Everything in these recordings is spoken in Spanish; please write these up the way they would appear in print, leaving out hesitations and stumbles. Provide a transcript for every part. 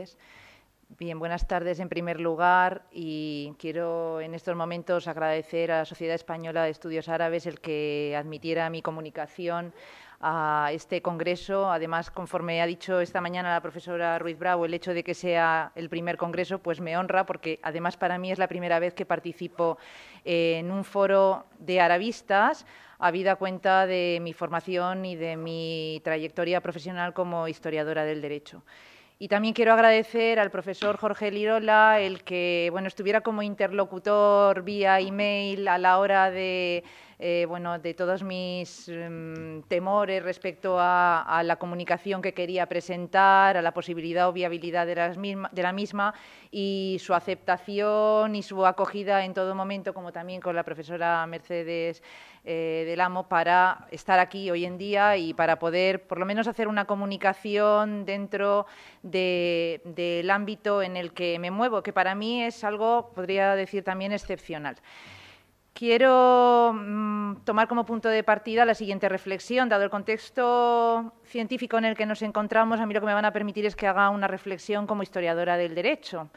tardes. Bien, buenas tardes en primer lugar y quiero en estos momentos agradecer a la Sociedad Española de Estudios Árabes el que admitiera mi comunicación a este congreso. Además, conforme ha dicho esta mañana la profesora Ruiz Bravo, el hecho de que sea el primer congreso pues me honra porque además para mí es la primera vez que participo en un foro de arabistas, habida cuenta de mi formación y de mi trayectoria profesional como historiadora del derecho. Y también quiero agradecer al profesor Jorge Lirola el que estuviera como interlocutor vía email a la hora de, de todos mis temores respecto a la comunicación que quería presentar, a la posibilidad o viabilidad de la misma y su aceptación y su acogida en todo momento, como también con la profesora Mercedes del Amo, para estar aquí hoy en día y para poder por lo menos hacer una comunicación dentro del ámbito en el que me muevo, que para mí es algo, podría decir también, excepcional. Quiero tomar como punto de partida la siguiente reflexión. Dado el contexto científico en el que nos encontramos, a mí lo que me van a permitir es que haga una reflexión como historiadora del derecho.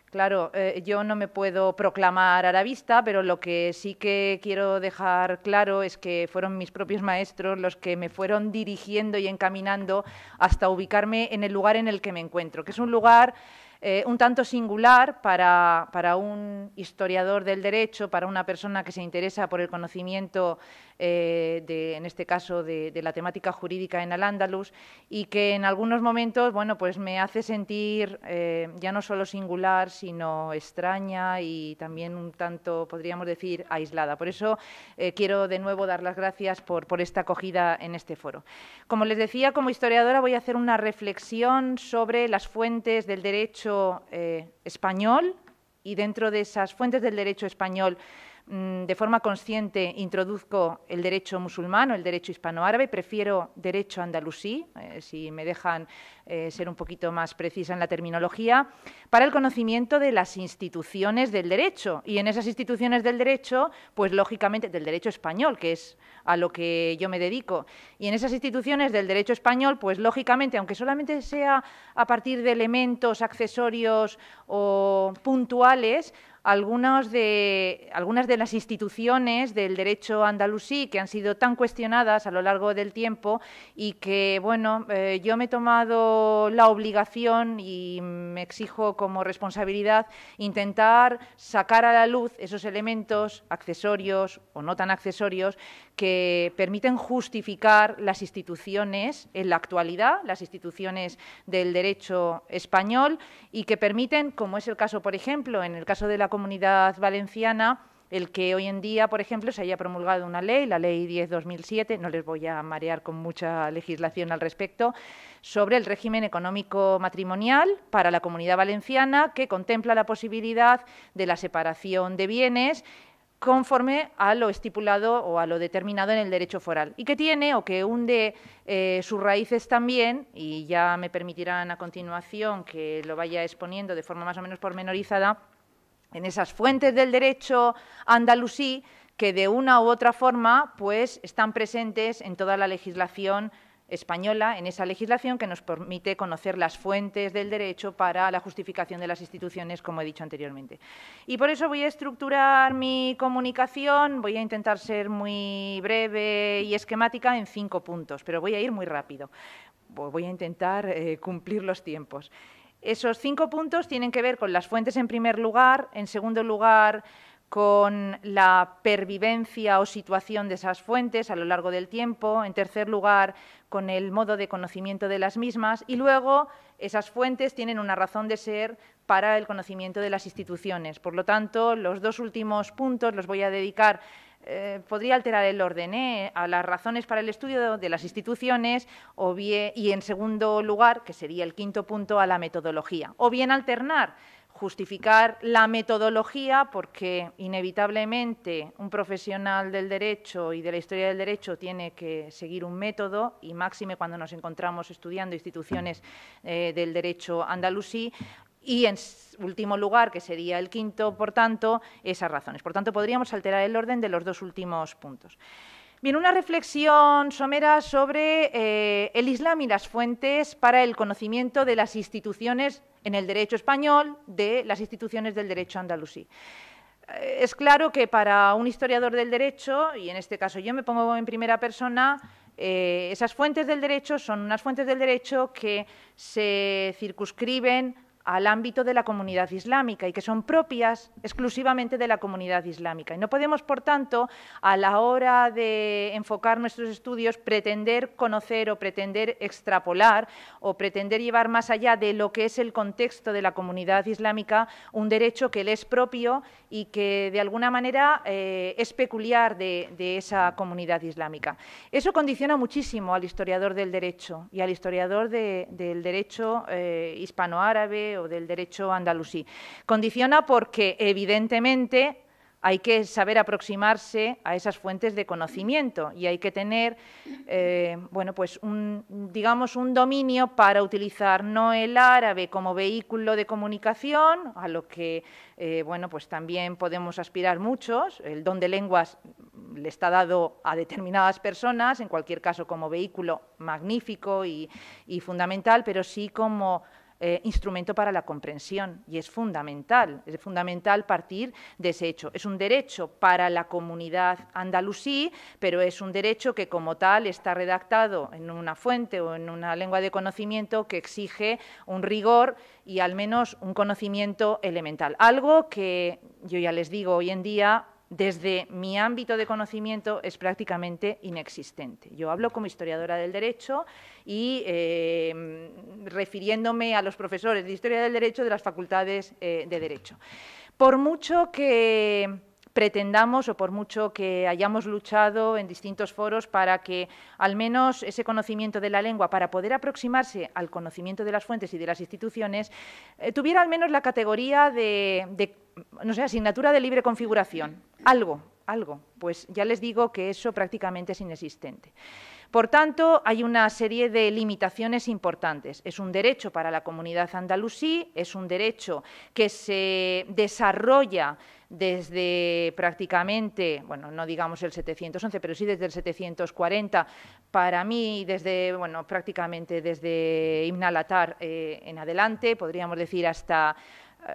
Claro, yo no me puedo proclamar arabista, pero lo que sí que quiero dejar claro es que fueron mis propios maestros los que me fueron dirigiendo y encaminando hasta ubicarme en el lugar en el que me encuentro, que es un lugar un tanto singular para un historiador del derecho, para una persona que se interesa por el conocimiento, en este caso, de la temática jurídica en Al-Ándalus, y que en algunos momentos pues me hace sentir ya no solo singular, sino extraña y también un tanto, podríamos decir, aislada. Por eso quiero de nuevo dar las gracias por esta acogida en este foro. Como les decía, como historiadora voy a hacer una reflexión sobre las fuentes del derecho español y dentro de esas fuentes del derecho español de forma consciente introduzco el derecho musulmán o el derecho hispanoárabe, prefiero derecho andalusí, si me dejan ser un poquito más precisa en la terminología, para el conocimiento de las instituciones del derecho. Y en esas instituciones del derecho, pues lógicamente del derecho español, que es a lo que yo me dedico. Y en esas instituciones del derecho español, pues lógicamente, aunque solamente sea a partir de elementos accesorios o puntuales, algunas de las instituciones del derecho andalusí que han sido tan cuestionadas a lo largo del tiempo y que, yo me he tomado la obligación y me exijo como responsabilidad intentar sacar a la luz esos elementos accesorios o no tan accesorios que permiten justificar las instituciones en la actualidad, las instituciones del derecho español y que permiten, como es el caso, por ejemplo, en el caso de la Comunidad Valenciana, el que hoy en día, por ejemplo, se haya promulgado una ley, la Ley 10/2007, no les voy a marear con mucha legislación al respecto, sobre el régimen económico matrimonial para la Comunidad Valenciana, que contempla la posibilidad de la separación de bienes conforme a lo estipulado o a lo determinado en el derecho foral y que tiene o que hunde sus raíces también, y ya me permitirán a continuación que lo vaya exponiendo de forma más o menos pormenorizada, en esas fuentes del derecho andalusí que de una u otra forma pues están presentes en toda la legislación española, en esa legislación que nos permite conocer las fuentes del derecho para la justificación de las instituciones, como he dicho anteriormente. Y por eso voy a estructurar mi comunicación, voy a intentar ser muy breve y esquemática en 5 puntos, pero voy a ir muy rápido. Voy a intentar cumplir los tiempos. Esos 5 puntos tienen que ver con las fuentes en primer lugar, en segundo lugar, con la pervivencia o situación de esas fuentes a lo largo del tiempo, en tercer lugar, con el modo de conocimiento de las mismas y luego esas fuentes tienen una razón de ser para el conocimiento de las instituciones. Por lo tanto, los 2 últimos puntos los voy a dedicar, podría alterar el orden, a las razones para el estudio de las instituciones y en segundo lugar, que sería el 5º punto, a la metodología, o bien alternar justificar la metodología porque inevitablemente un profesional del derecho y de la historia del derecho tiene que seguir un método y máxime cuando nos encontramos estudiando instituciones del derecho andalusí y en último lugar, que sería el 5º, por tanto, esas razones. Por tanto, podríamos alterar el orden de los 2 últimos puntos. Bien, una reflexión somera sobre el Islam y las fuentes para el conocimiento de las instituciones en el derecho español, de las instituciones del derecho andalusí. Es claro que para un historiador del derecho, y en este caso yo me pongo en primera persona, esas fuentes del derecho son unas fuentes del derecho que se circunscriben al ámbito de la comunidad islámica y que son propias exclusivamente de la comunidad islámica. Y no podemos, por tanto, a la hora de enfocar nuestros estudios, pretender conocer o pretender extrapolar o pretender llevar más allá de lo que es el contexto de la comunidad islámica un derecho que le es propio y que, de alguna manera, es peculiar de esa comunidad islámica. Eso condiciona muchísimo al historiador del derecho y al historiador del derecho hispanoárabe o del derecho andalusí. Condiciona porque, evidentemente, hay que saber aproximarse a esas fuentes de conocimiento y hay que tener, bueno, pues digamos un dominio para utilizar no el árabe como vehículo de comunicación, a lo que, bueno, pues también podemos aspirar muchos. El don de lenguas le está dado a determinadas personas, en cualquier caso como vehículo magnífico y fundamental, pero sí como instrumento para la comprensión, y es fundamental partir de ese hecho. Es un derecho para la comunidad andalusí, pero es un derecho que como tal está redactado en una fuente o en una lengua de conocimiento que exige un rigor y al menos un conocimiento elemental. Algo que yo ya les digo hoy en día, desde mi ámbito de conocimiento, es prácticamente inexistente. Yo hablo como historiadora del derecho y refiriéndome a los profesores de Historia del Derecho de las facultades de Derecho. Por mucho que pretendamos o por mucho que hayamos luchado en distintos foros para que al menos ese conocimiento de la lengua, para poder aproximarse al conocimiento de las fuentes y de las instituciones, tuviera al menos la categoría de no sé, asignatura de libre configuración, algo, pues ya les digo que eso prácticamente es inexistente. Por tanto, hay una serie de limitaciones importantes. Es un derecho para la comunidad andalusí, es un derecho que se desarrolla desde prácticamente, bueno, no digamos el 711, pero sí desde el 740, para mí desde, bueno, prácticamente desde Ibn al-Attar en adelante, podríamos decir hasta,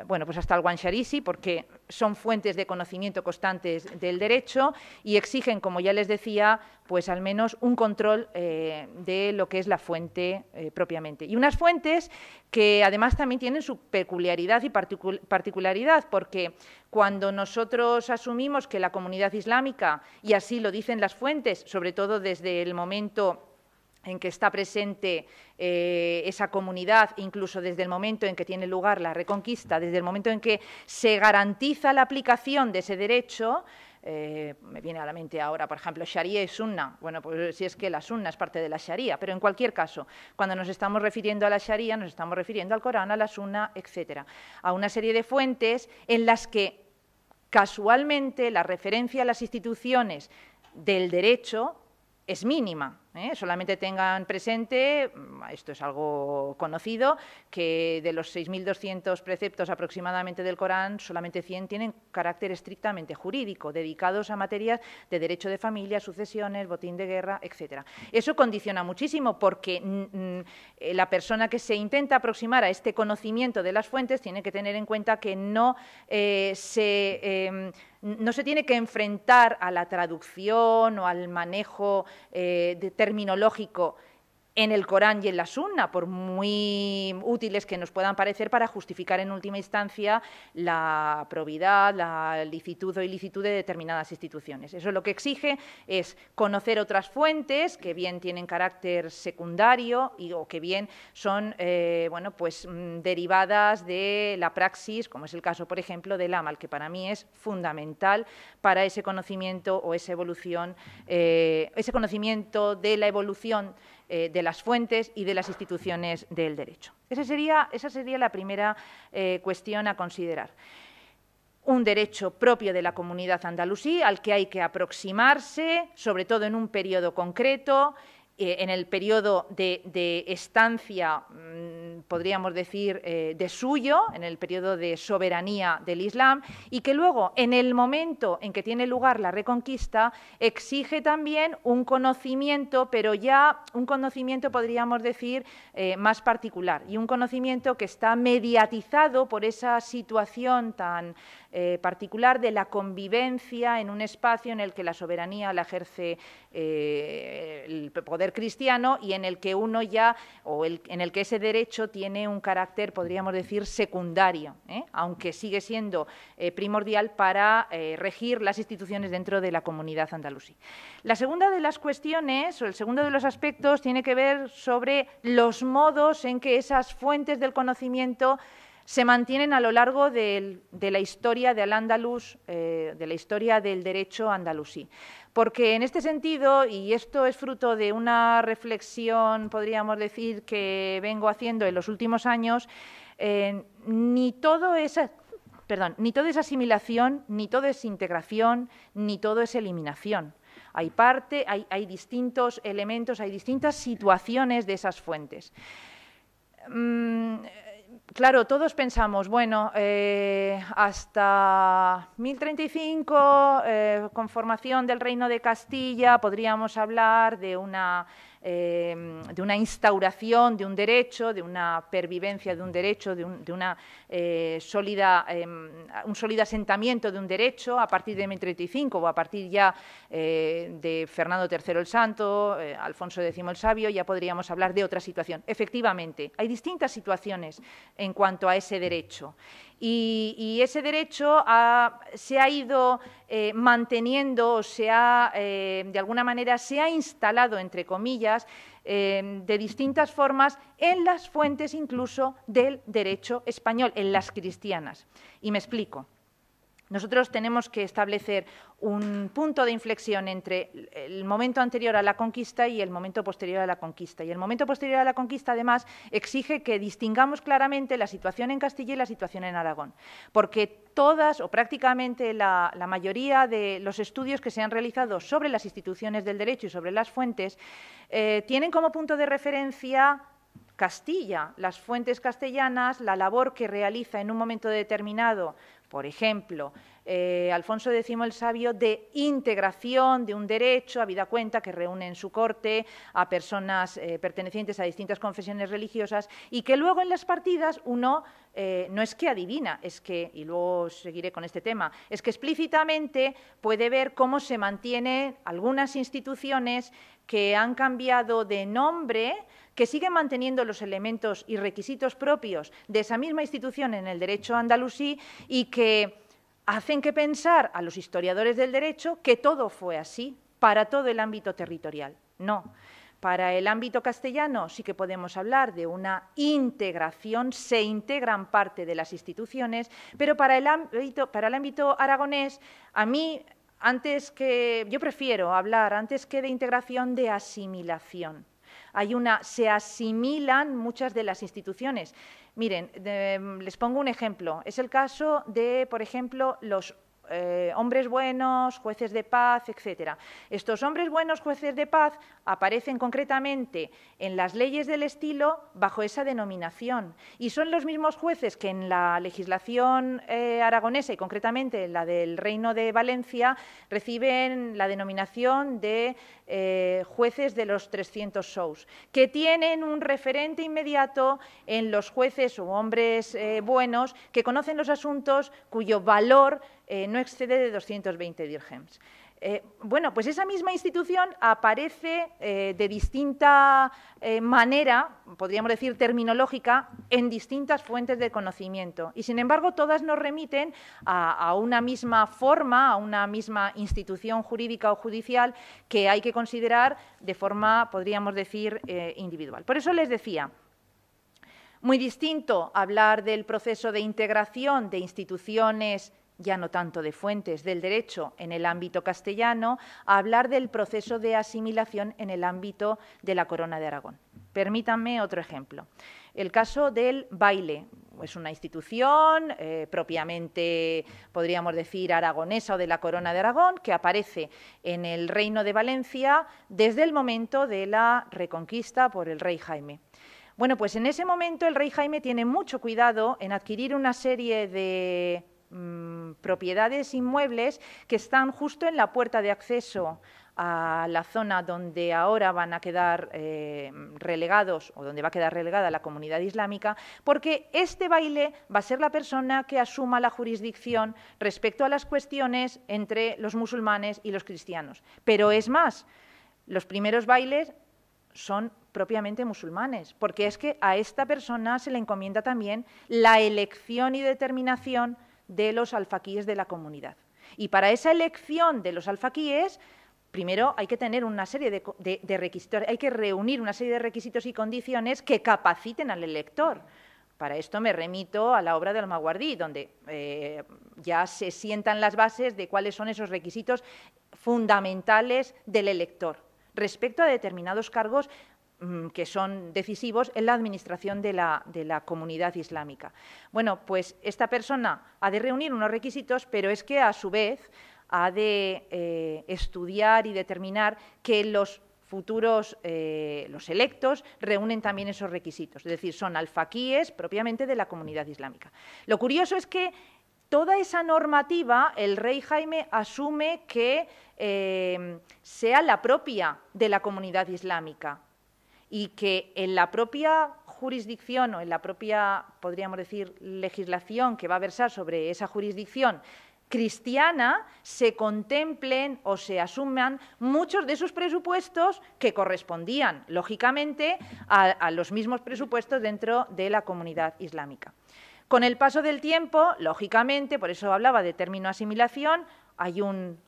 bueno, pues hasta el Guansharisi, porque son fuentes de conocimiento constantes del derecho y exigen, como ya les decía, pues al menos un control de lo que es la fuente propiamente. Y unas fuentes que además también tienen su peculiaridad y particularidad, porque cuando nosotros asumimos que la comunidad islámica, y así lo dicen las fuentes, sobre todo desde el momento en que está presente esa comunidad, incluso desde el momento en que tiene lugar la reconquista, desde el momento en que se garantiza la aplicación de ese derecho, me viene a la mente ahora, por ejemplo, Sharia y Sunna. Bueno, pues si es que la Sunna es parte de la Sharia, pero en cualquier caso, cuando nos estamos refiriendo a la Sharia, nos estamos refiriendo al Corán, a la Sunna, etcétera, a una serie de fuentes en las que casualmente la referencia a las instituciones del derecho es mínima. Solamente tengan presente, esto es algo conocido, que de los 6.200 preceptos aproximadamente del Corán, solamente 100 tienen carácter estrictamente jurídico, dedicados a materias de derecho de familia, sucesiones, botín de guerra, etcétera. Eso condiciona muchísimo porque la persona que se intenta aproximar a este conocimiento de las fuentes tiene que tener en cuenta que no se tiene que enfrentar a la traducción o al manejo terminológico en el Corán y en la Sunna, por muy útiles que nos puedan parecer para justificar en última instancia la probidad, la licitud o ilicitud de determinadas instituciones. Eso lo que exige es conocer otras fuentes que bien tienen carácter secundario o que bien son bueno, pues, derivadas de la praxis, como es el caso, por ejemplo, del Amal, que para mí es fundamental para ese conocimiento o esa evolución, ese conocimiento de la evolución de las fuentes y de las instituciones del derecho. Esa sería la primera cuestión a considerar. Un derecho propio de la comunidad andalusí al que hay que aproximarse, sobre todo en un periodo concreto, en el periodo de estancia, podríamos decir, de suyo, en el periodo de soberanía del Islam, y que luego, en el momento en que tiene lugar la reconquista, exige también un conocimiento, pero ya un conocimiento, podríamos decir, más particular, y un conocimiento que está mediatizado por esa situación tan particular de la convivencia en un espacio en el que la soberanía la ejerce el poder cristiano y en el que uno ya, en el que ese derecho tiene un carácter, podríamos decir, secundario, aunque sigue siendo primordial para regir las instituciones dentro de la comunidad andalusí. La segunda de las cuestiones, o el segundo de los aspectos, tiene que ver sobre los modos en que esas fuentes del conocimiento se mantienen a lo largo de la historia de Al-Ándalus, de la historia del derecho andalusí. Porque en este sentido, y esto es fruto de una reflexión, podríamos decir, que vengo haciendo en los últimos años, ni todo es asimilación, ni todo es integración, ni todo es eliminación. Hay distintos elementos, hay distintas situaciones de esas fuentes. Claro, todos pensamos, bueno, hasta 1035, conformación del Reino de Castilla, podríamos hablar de una instauración de un derecho, de una pervivencia de un derecho, de un sólido asentamiento de un derecho a partir de 1035 o a partir ya de Fernando III el Santo, Alfonso X el Sabio, ya podríamos hablar de otra situación. Efectivamente, hay distintas situaciones en cuanto a ese derecho. Y ese derecho se ha ido manteniendo, de alguna manera se ha instalado, entre comillas, de distintas formas en las fuentes incluso del derecho español, en las cristianas. Y me explico. Nosotros tenemos que establecer un punto de inflexión entre el momento anterior a la conquista y el momento posterior a la conquista. Y el momento posterior a la conquista, además, exige que distingamos claramente la situación en Castilla y la situación en Aragón, porque todas o prácticamente la mayoría de los estudios que se han realizado sobre las instituciones del derecho y sobre las fuentes tienen como punto de referencia Castilla, las fuentes castellanas, la labor que realiza en un momento determinado, por ejemplo, Alfonso X el Sabio, de integración de un derecho, habida cuenta que reúne en su corte a personas pertenecientes a distintas confesiones religiosas y que luego en las partidas uno no es que adivina, es que, y luego seguiré con este tema, es que explícitamente puede ver cómo se mantienen algunas instituciones que han cambiado de nombre, que siguen manteniendo los elementos y requisitos propios de esa misma institución en el derecho andalusí y que hacen que pensar a los historiadores del derecho que todo fue así para todo el ámbito territorial. No. Para el ámbito castellano sí que podemos hablar de una integración, se integran parte de las instituciones, pero para el ámbito aragonés, yo prefiero hablar, antes que de integración, de asimilación. Se asimilan muchas de las instituciones. Miren, les pongo un ejemplo. Es el caso de, por ejemplo, los hombres buenos, jueces de paz, etcétera. Estos hombres buenos, jueces de paz, aparecen concretamente en las leyes del estilo bajo esa denominación y son los mismos jueces que en la legislación aragonesa y concretamente en la del Reino de Valencia reciben la denominación de jueces de los 300 sous, que tienen un referente inmediato en los jueces o hombres buenos que conocen los asuntos cuyo valor no excede de 220 dirhems. Bueno, pues esa misma institución aparece de distinta manera, podríamos decir terminológica, en distintas fuentes de conocimiento. Y, sin embargo, todas nos remiten a una misma forma, a una misma institución jurídica o judicial que hay que considerar de forma, podríamos decir, individual. Por eso les decía, muy distinto hablar del proceso de integración de instituciones ya no tanto de fuentes del derecho en el ámbito castellano, a hablar del proceso de asimilación en el ámbito de la Corona de Aragón. Permítanme otro ejemplo. El caso del baile. Es una institución propiamente, podríamos decir, aragonesa o de la Corona de Aragón, que aparece en el Reino de Valencia desde el momento de la reconquista por el rey Jaime. Bueno, pues en ese momento el rey Jaime tiene mucho cuidado en adquirir una serie de propiedades inmuebles que están justo en la puerta de acceso a la zona donde ahora van a quedar relegados o donde va a quedar relegada la comunidad islámica, porque este baile va a ser la persona que asuma la jurisdicción respecto a las cuestiones entre los musulmanes y los cristianos. Pero es más, los primeros bailes son propiamente musulmanes, porque es que a esta persona se le encomienda también la elección y determinación de los alfaquíes de la comunidad. Y para esa elección de los alfaquíes, primero hay que tener una serie de requisitos, hay que reunir una serie de requisitos y condiciones que capaciten al elector. Para esto me remito a la obra de Almaguardí, donde ya se sientan las bases de cuáles son esos requisitos fundamentales del elector respecto a determinados cargos que son decisivos en la administración de la comunidad islámica. Bueno, pues esta persona ha de reunir unos requisitos, pero es que a su vez ha de estudiar y determinar que los futuros, los electos, reúnen también esos requisitos, es decir, son alfaquíes propiamente de la comunidad islámica. Lo curioso es que toda esa normativa el rey Jaime asume que sea la propia de la comunidad islámica y que en la propia jurisdicción o en la propia, podríamos decir, legislación que va a versar sobre esa jurisdicción cristiana se contemplen o se asuman muchos de esos presupuestos que correspondían, lógicamente, a los mismos presupuestos dentro de la comunidad islámica. Con el paso del tiempo, lógicamente, por eso hablaba de término asimilación, hay un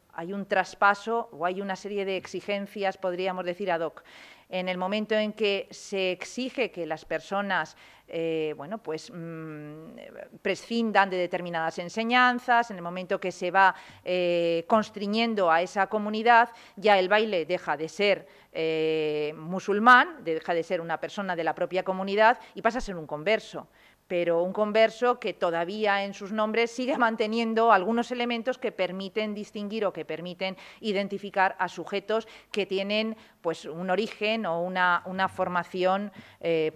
traspaso o hay una serie de exigencias, podríamos decir, ad hoc. En el momento en que se exige que las personas prescindan de determinadas enseñanzas, en el momento que se va constriñendo a esa comunidad, ya el baile deja de ser musulmán, deja de ser una persona de la propia comunidad y pasa a ser un converso. Pero un converso que todavía en sus nombres sigue manteniendo algunos elementos que permiten distinguir o que permiten identificar a sujetos que tienen pues, un origen o una formación,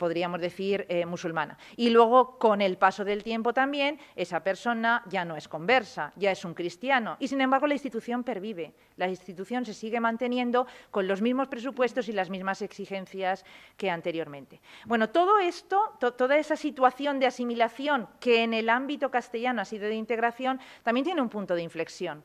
podríamos decir, musulmana. Y luego, con el paso del tiempo también, esa persona ya no es conversa, ya es un cristiano. Y, sin embargo, la institución pervive. La institución se sigue manteniendo con los mismos presupuestos y las mismas exigencias que anteriormente. Bueno, todo esto, toda esa situación de asimilación que en el ámbito castellano ha sido de integración, también tiene un punto de inflexión.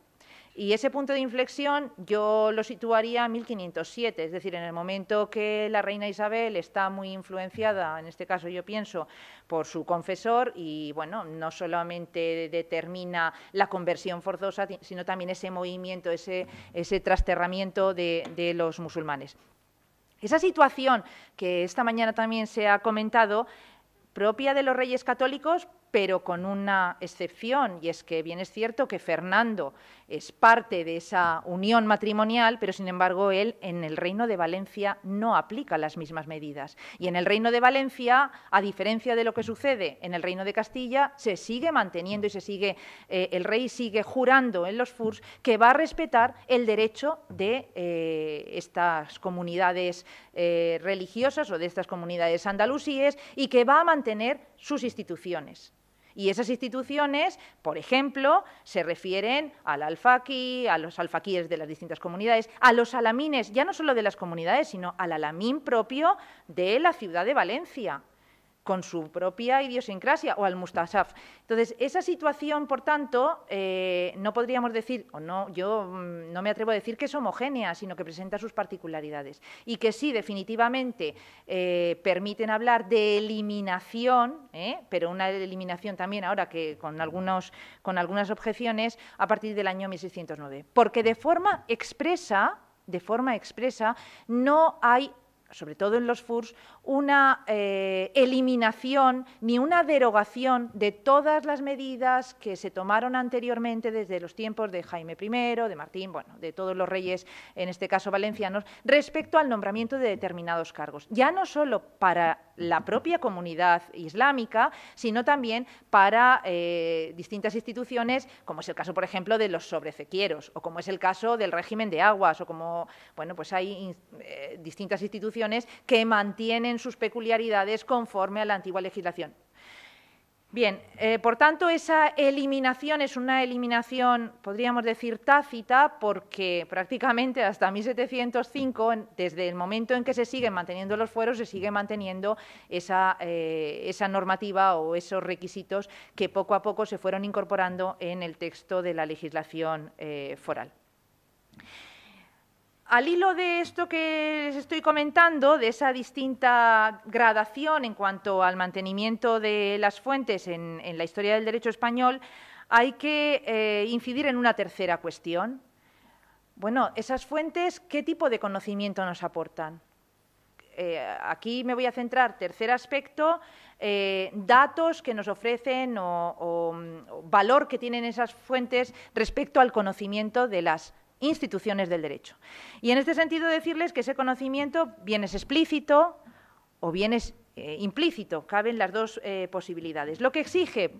Y ese punto de inflexión yo lo situaría en 1507, es decir, en el momento que la reina Isabel está muy influenciada, en este caso yo pienso, por su confesor y, bueno, no solamente determina la conversión forzosa, sino también ese movimiento, ese trasterramiento de los musulmanes. Esa situación que esta mañana también se ha comentado, propia de los reyes católicos, pero con una excepción, y es que bien es cierto que Fernando es parte de esa unión matrimonial, pero sin embargo él en el Reino de Valencia no aplica las mismas medidas. Y en el Reino de Valencia, a diferencia de lo que sucede en el Reino de Castilla, se sigue manteniendo y el rey sigue jurando en los furs que va a respetar el derecho de estas comunidades religiosas o de estas comunidades andalusíes y que va a mantener sus instituciones. Y esas instituciones, por ejemplo, se refieren al alfaquí, a los alfaquíes de las distintas comunidades, a los alamines, ya no solo de las comunidades, sino al alamín propio de la ciudad de Valencia, con su propia idiosincrasia, o al mustasaf. Entonces, esa situación, por tanto, no podríamos decir, o no, yo no me atrevo a decir que es homogénea, sino que presenta sus particularidades. Y que sí, definitivamente, permiten hablar de eliminación, pero una eliminación también ahora que con algunas objeciones a partir del año 1609. Porque de forma expresa no hay, sobre todo en los furs, una eliminación ni una derogación de todas las medidas que se tomaron anteriormente desde los tiempos de Jaime I, de Martín, bueno, de todos los reyes, en este caso valencianos, respecto al nombramiento de determinados cargos. Ya no solo para la propia comunidad islámica, sino también para distintas instituciones, como es el caso, por ejemplo, de los sobrecequieros, o como es el caso del régimen de aguas, o como, bueno, pues hay distintas instituciones que mantienen sus peculiaridades conforme a la antigua legislación. Bien, por tanto, esa eliminación es una eliminación, podríamos decir, tácita, porque prácticamente hasta 1705, desde el momento en que se siguen manteniendo los fueros, se sigue manteniendo esa normativa o esos requisitos que poco a poco se fueron incorporando en el texto de la legislación foral. Al hilo de esto que les estoy comentando, de esa distinta gradación en cuanto al mantenimiento de las fuentes en la historia del derecho español, hay que incidir en una tercera cuestión. Bueno, esas fuentes, ¿qué tipo de conocimiento nos aportan? Aquí me voy a centrar, tercer aspecto, datos que nos ofrecen o valor que tienen esas fuentes respecto al conocimiento de las instituciones del derecho. Y en este sentido decirles que ese conocimiento bien es explícito o bien es implícito, caben las dos posibilidades, lo que exige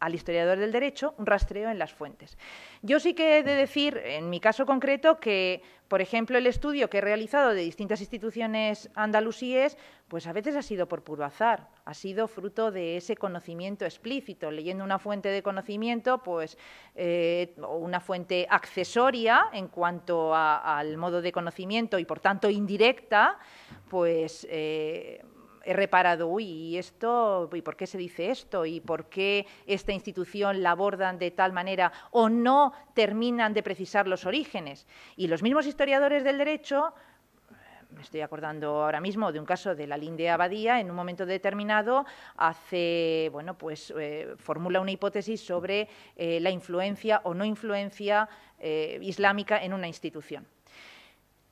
al historiador del derecho un rastreo en las fuentes. Yo sí que he de decir, en mi caso concreto, que, por ejemplo, el estudio que he realizado de distintas instituciones andalusíes, pues a veces ha sido por puro azar, ha sido fruto de ese conocimiento explícito, leyendo una fuente de conocimiento, pues o una fuente accesoria en cuanto al modo de conocimiento y, por tanto, indirecta, pues he reparado, uy, ¿y esto? ¿Y por qué se dice esto? ¿Y por qué esta institución la abordan de tal manera o no terminan de precisar los orígenes? Y los mismos historiadores del derecho, me estoy acordando ahora mismo de un caso de la Linde Abadía, en un momento determinado formula una hipótesis sobre la influencia o no influencia islámica en una institución.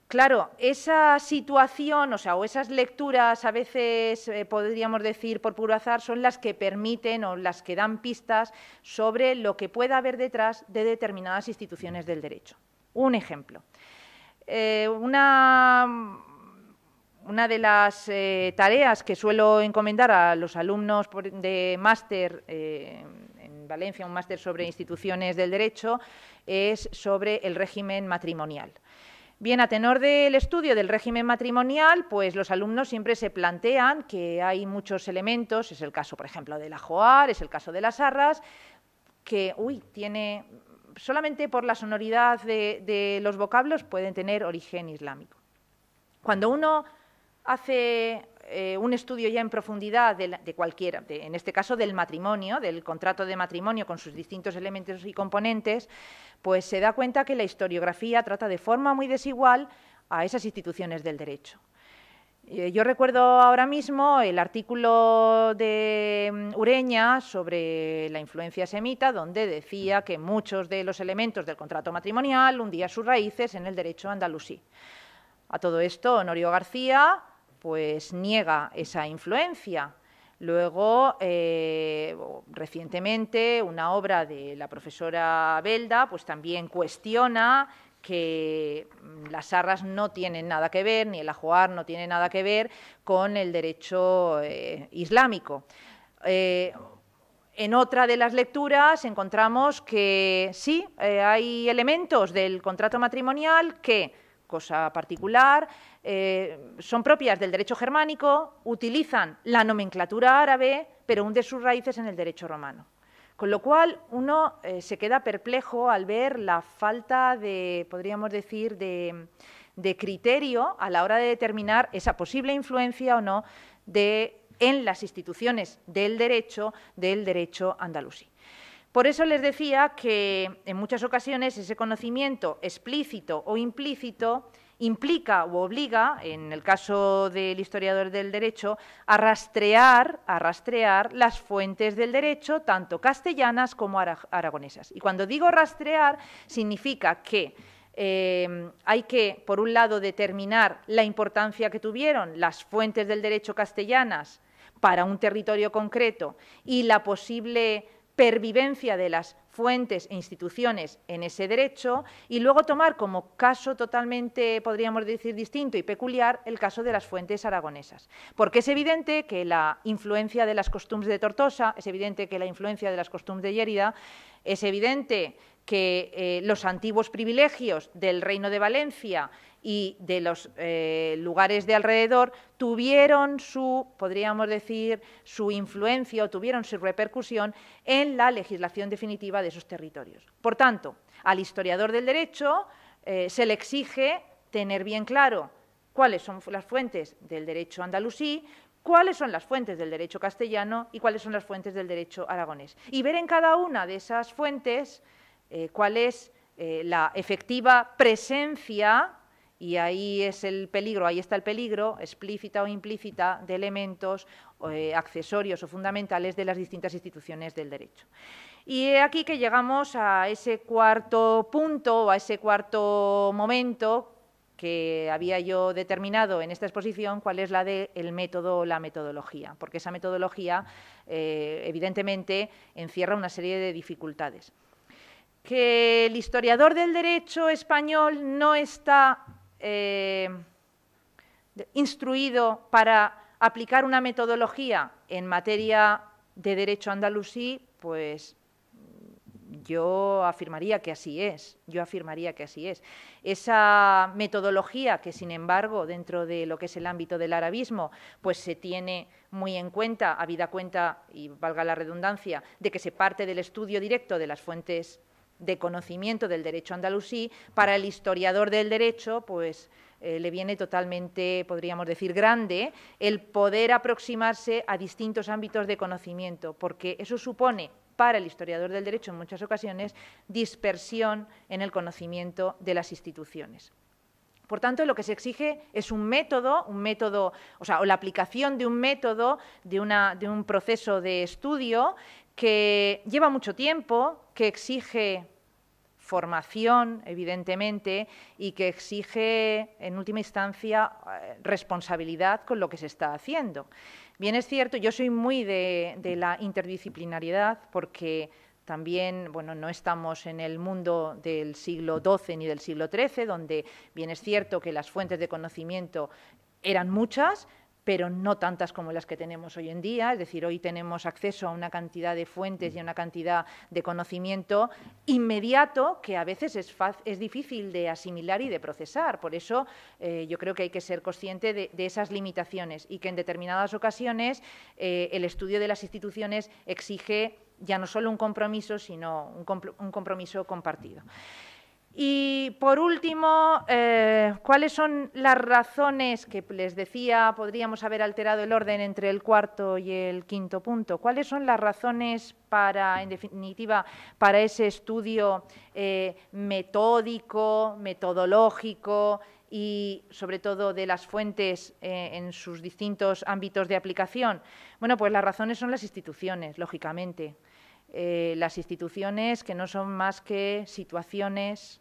Claro, esa situación, o esas lecturas, a veces podríamos decir por puro azar, son las que permiten o las que dan pistas sobre lo que pueda haber detrás de determinadas instituciones del derecho. Un ejemplo. Una de las tareas que suelo encomendar a los alumnos de máster en Valencia, un máster sobre instituciones del derecho, es sobre el régimen matrimonial. Bien, a tenor del estudio del régimen matrimonial, pues los alumnos siempre se plantean que hay muchos elementos, es el caso, por ejemplo, del ajoar, es el caso de las arras, que, tiene, solamente por la sonoridad de los vocablos pueden tener origen islámico. Cuando uno hace un estudio ya en profundidad de cualquiera, en este caso del matrimonio, del contrato de matrimonio con sus distintos elementos y componentes, pues se da cuenta que la historiografía trata de forma muy desigual a esas instituciones del derecho. Yo recuerdo ahora mismo el artículo de Ureña sobre la influencia semita, donde decía que muchos de los elementos del contrato matrimonial hundían sus raíces en el derecho andalusí. A todo esto, Honorio García pues niega esa influencia. Luego, recientemente, una obra de la profesora Belda pues también cuestiona que las arras no tienen nada que ver, ni el ajoar no tiene nada que ver con el derecho islámico. En otra de las lecturas encontramos que sí, hay elementos del contrato matrimonial que, cosa particular, son propias del derecho germánico, utilizan la nomenclatura árabe, pero hunden sus raíces en el derecho romano. Con lo cual, uno se queda perplejo al ver la falta de, podríamos decir, de criterio a la hora de determinar esa posible influencia o no en las instituciones del derecho andalusí. Por eso les decía que en muchas ocasiones ese conocimiento explícito o implícito implica o obliga, en el caso del historiador del derecho, a rastrear las fuentes del derecho, tanto castellanas como aragonesas. Y cuando digo rastrear, significa que hay que, por un lado, determinar la importancia que tuvieron las fuentes del derecho castellanas para un territorio concreto y la posible pervivencia de las fuentes e instituciones en ese derecho, y luego tomar como caso totalmente, podríamos decir, distinto y peculiar el caso de las fuentes aragonesas. Porque es evidente que la influencia de las costumbres de Tortosa, es evidente que la influencia de las costumbres de Llérida, es evidente que los antiguos privilegios del Reino de Valencia y de los lugares de alrededor tuvieron su, podríamos decir, su influencia o tuvieron su repercusión en la legislación definitiva de esos territorios. Por tanto, al historiador del derecho se le exige tener bien claro cuáles son las fuentes del derecho andalusí, cuáles son las fuentes del derecho castellano y cuáles son las fuentes del derecho aragonés. Y ver en cada una de esas fuentes cuál es la efectiva presencia, y ahí es el peligro, ahí está el peligro, explícita o implícita, de elementos accesorios o fundamentales de las distintas instituciones del derecho. Y he aquí que llegamos a ese cuarto punto, o a ese cuarto momento que había yo determinado en esta exposición, cuál es la del método o la metodología, porque esa metodología evidentemente encierra una serie de dificultades. Que el historiador del derecho español no está instruido para aplicar una metodología en materia de derecho andalusí, pues yo afirmaría que así es, Esa metodología que, sin embargo, dentro de lo que es el ámbito del arabismo, pues se tiene muy en cuenta, habida cuenta, y valga la redundancia, de que se parte del estudio directo de las fuentes de conocimiento del derecho andalusí, para el historiador del derecho, pues le viene totalmente, podríamos decir, grande el poder aproximarse a distintos ámbitos de conocimiento, porque eso supone para el historiador del derecho en muchas ocasiones dispersión en el conocimiento de las instituciones. Por tanto, lo que se exige es un método, o la aplicación de un método, de un proceso de estudio que lleva mucho tiempo, que exige formación, evidentemente, y que exige, en última instancia, responsabilidad con lo que se está haciendo. Bien es cierto, yo soy muy de la interdisciplinariedad, porque también, bueno, no estamos en el mundo del siglo XII ni del siglo XIII, donde bien es cierto que las fuentes de conocimiento eran muchas, pero no tantas como las que tenemos hoy en día. Es decir, hoy tenemos acceso a una cantidad de fuentes y a una cantidad de conocimiento inmediato que a veces es difícil de asimilar y de procesar. Por eso yo creo que hay que ser consciente de esas limitaciones y que en determinadas ocasiones el estudio de las instituciones exige ya no solo un compromiso, sino un compromiso compartido. Y, por último, ¿cuáles son las razones que les decía? Podríamos haber alterado el orden entre el cuarto y el quinto punto. ¿Cuáles son las razones para, en definitiva, para ese estudio metódico, metodológico y, sobre todo, de las fuentes en sus distintos ámbitos de aplicación? Bueno, pues las razones son las instituciones, lógicamente. Las instituciones que no son más que situaciones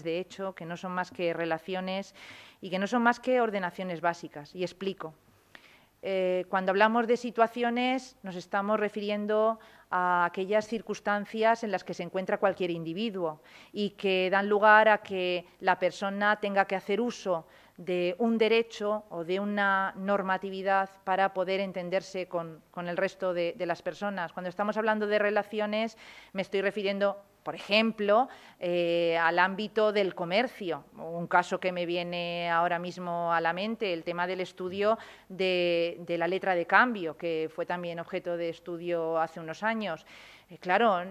de hecho, que no son más que relaciones y que no son más que ordenaciones básicas. Y explico. Cuando hablamos de situaciones nos estamos refiriendo a aquellas circunstancias en las que se encuentra cualquier individuo y que dan lugar a que la persona tenga que hacer uso de un derecho o de una normatividad para poder entenderse con el resto de las personas. Cuando estamos hablando de relaciones me estoy refiriendo, por ejemplo, al ámbito del comercio. Un caso que me viene ahora mismo a la mente, el tema del estudio de la letra de cambio, que fue también objeto de estudio hace unos años. Claro,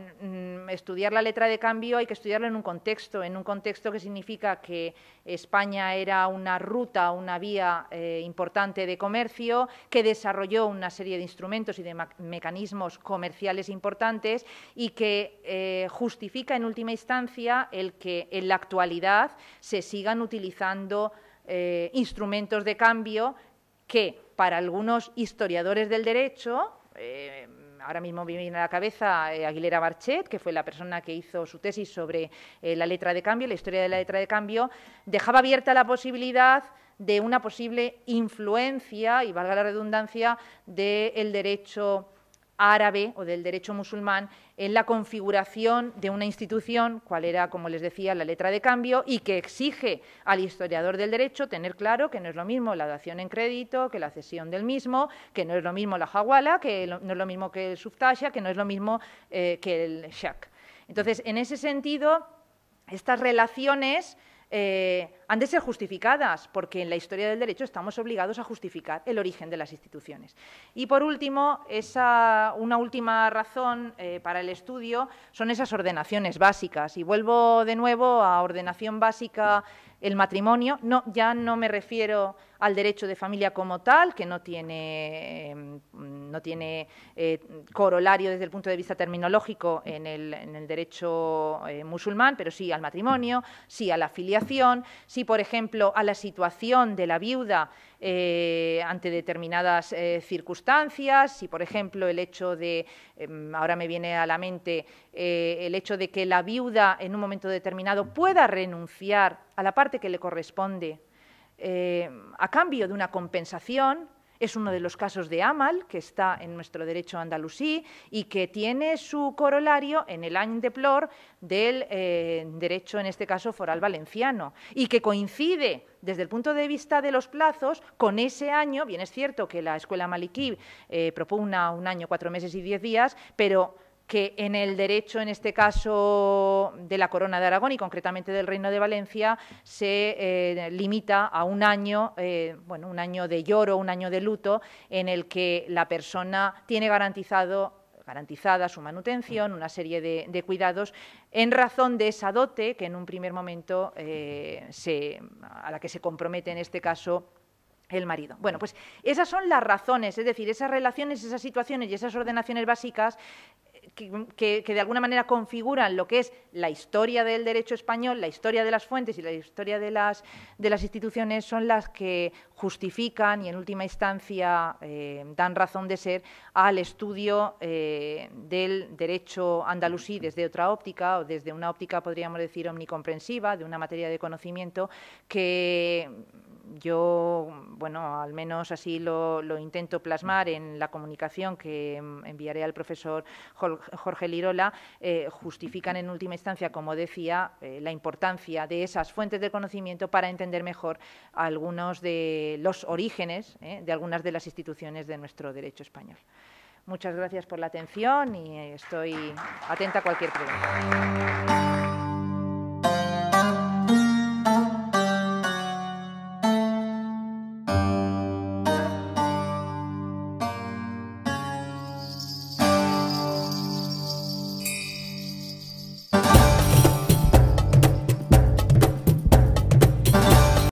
estudiar la letra de cambio hay que estudiarlo en un contexto que significa que España era una ruta, una vía importante de comercio, que desarrolló una serie de instrumentos y de mecanismos comerciales importantes y que justifica en última instancia el que en la actualidad se sigan utilizando instrumentos de cambio que para algunos historiadores del derecho ahora mismo me viene a la cabeza Aguilera Barchet, que fue la persona que hizo su tesis sobre la letra de cambio, la historia de la letra de cambio, dejaba abierta la posibilidad de una posible influencia, y valga la redundancia, del derecho árabe o del derecho musulmán en la configuración de una institución, cual era, como les decía, la letra de cambio, y que exige al historiador del derecho tener claro que no es lo mismo la dación en crédito, que la cesión del mismo, que no es lo mismo la hawala, que no es lo mismo que el suftasha, que no es lo mismo que el shak. Entonces, en ese sentido, estas relaciones han de ser justificadas, porque en la historia del derecho estamos obligados a justificar el origen de las instituciones. Y, por último, una última razón para el estudio son esas ordenaciones básicas. Y vuelvo de nuevo a ordenación básica, el matrimonio. Ya no me refiero al derecho de familia como tal, que no tiene corolario desde el punto de vista terminológico en el derecho musulmán, pero sí al matrimonio, sí a la filiación, sí, por ejemplo, a la situación de la viuda ante determinadas circunstancias, sí, por ejemplo, el hecho de, ahora me viene a la mente, el hecho de que la viuda en un momento determinado pueda renunciar a la parte que le corresponde a cambio de una compensación. Es uno de los casos de Amal, que está en nuestro derecho andalusí y que tiene su corolario en el any de plor del derecho, en este caso, foral valenciano, y que coincide desde el punto de vista de los plazos con ese año. Bien, es cierto que la escuela maliquí propugna un año, 4 meses y 10 días, pero que en el derecho, en este caso, de la Corona de Aragón y concretamente del Reino de Valencia, se limita a un año, un año de lloro, un año de luto, en el que la persona tiene garantizada su manutención, una serie de cuidados, en razón de esa dote que en un primer momento a la que se compromete, en este caso, el marido. Bueno, pues esas son las razones, es decir, esas relaciones, esas situaciones y esas ordenaciones básicas que de alguna manera configuran lo que es la historia del derecho español, la historia de las fuentes y la historia de las instituciones, son las que justifican y en última instancia dan razón de ser al estudio del derecho andalusí desde otra óptica, o desde una óptica, podríamos decir, omnicomprensiva, de una materia de conocimiento que yo, al menos así lo intento plasmar en la comunicación que enviaré al profesor Jorge Lirola, justifican en última instancia, como decía, la importancia de esas fuentes de conocimiento para entender mejor algunos de los orígenes de algunas de las instituciones de nuestro derecho español. Muchas gracias por la atención y estoy atenta a cualquier pregunta.